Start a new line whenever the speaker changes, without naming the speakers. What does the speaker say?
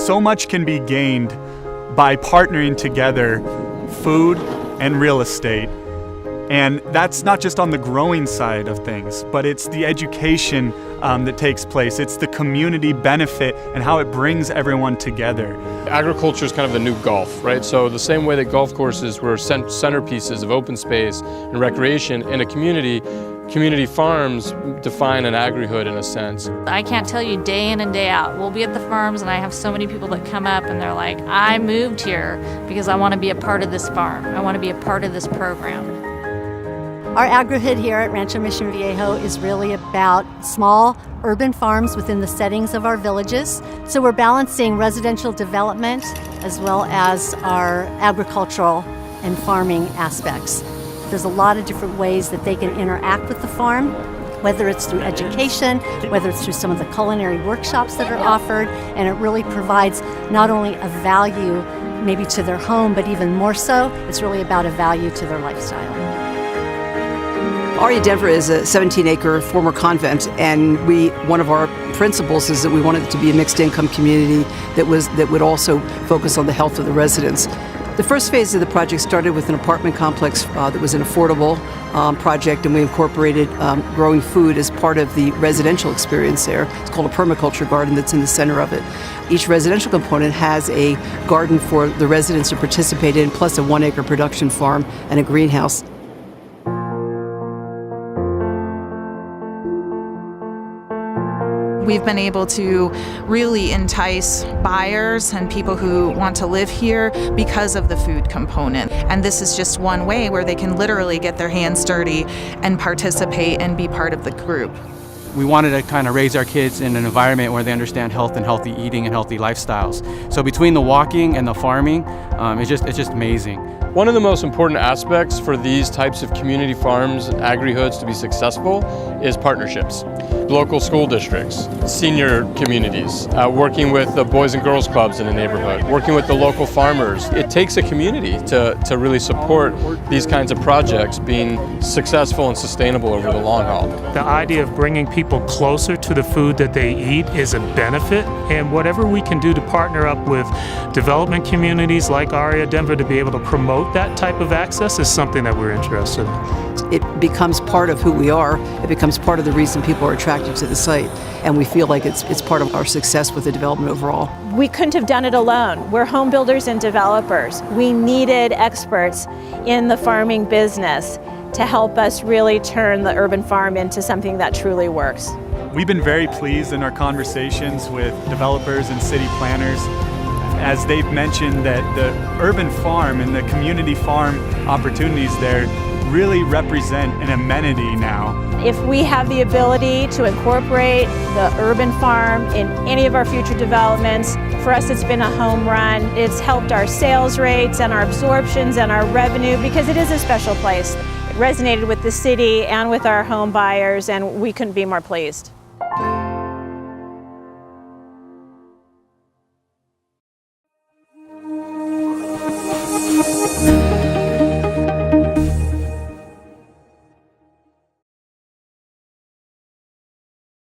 So much can be gained by partnering together food and real estate. And that's not just on the growing side of things, but it's the education that takes place. It's the community benefit and how it brings everyone together.
Agriculture is kind of the new golf, right? So the same way that golf courses were centerpieces of open space and recreation in a community, community farms define an agrihood in a sense.
I can't tell you day in and day out. We'll be at the farms and I have so many people that come up and they're like, I moved here because I want to be a part of this farm. I want to be a part of this program.
Our Agrihood here at Rancho Mission Viejo is really about small urban farms within the settings of our villages. So we're balancing residential development as well as our agricultural and farming aspects. There's a lot of different ways that they can interact with the farm, whether it's through education, whether it's through some of the culinary workshops that are offered, and it really provides not only a value maybe to their home, but even more so, it's really about a value to their lifestyle.
Aria Denver is a 17-acre former convent, and one of our principles is that we wanted it to be a mixed-income community that would also focus on the health of the residents. The first phase of the project started with an apartment complex that was an affordable project, and we incorporated growing food as part of the residential experience there. It's called a permaculture garden that's in the center of it. Each residential component has a garden for the residents to participate in, plus a 1-acre production farm and a greenhouse.
We've been able to really entice buyers and people who want to live here because of the food component. And this is just one way where they can literally get their hands dirty and participate and be part of the group.
We wanted to kind of raise our kids in an environment where they understand health and healthy eating and healthy lifestyles. So between the walking and the farming, it's just amazing.
One of the most important aspects for these types of community farms, agrihoods, to be successful is partnerships. Local school districts, senior communities, working with the boys and girls clubs in the neighborhood, working with the local farmers. It takes a community to really support these kinds of projects being successful and sustainable over the long haul.
The idea of bringing people closer to the food that they eat is a benefit, and whatever we can do to partner up with development communities like Aria Denver to be able to promote that type of access is something that we're interested in.
It becomes part of who we are. It becomes part of the reason people are attracted to the site, and we feel like it's part of our success with the development overall.
We couldn't have done it alone. We're home builders and developers. We needed experts in the farming business to help us really turn the urban farm into something that truly works.
We've been very pleased in our conversations with developers and city planners as they've mentioned that the urban farm and the community farm opportunities there really represent an amenity now.
If we have the ability to incorporate the urban farm in any of our future developments, for us it's been a home run. It's helped our sales rates and our absorptions and our revenue because it is a special place. It resonated with the city and with our home buyers, and we couldn't be more pleased.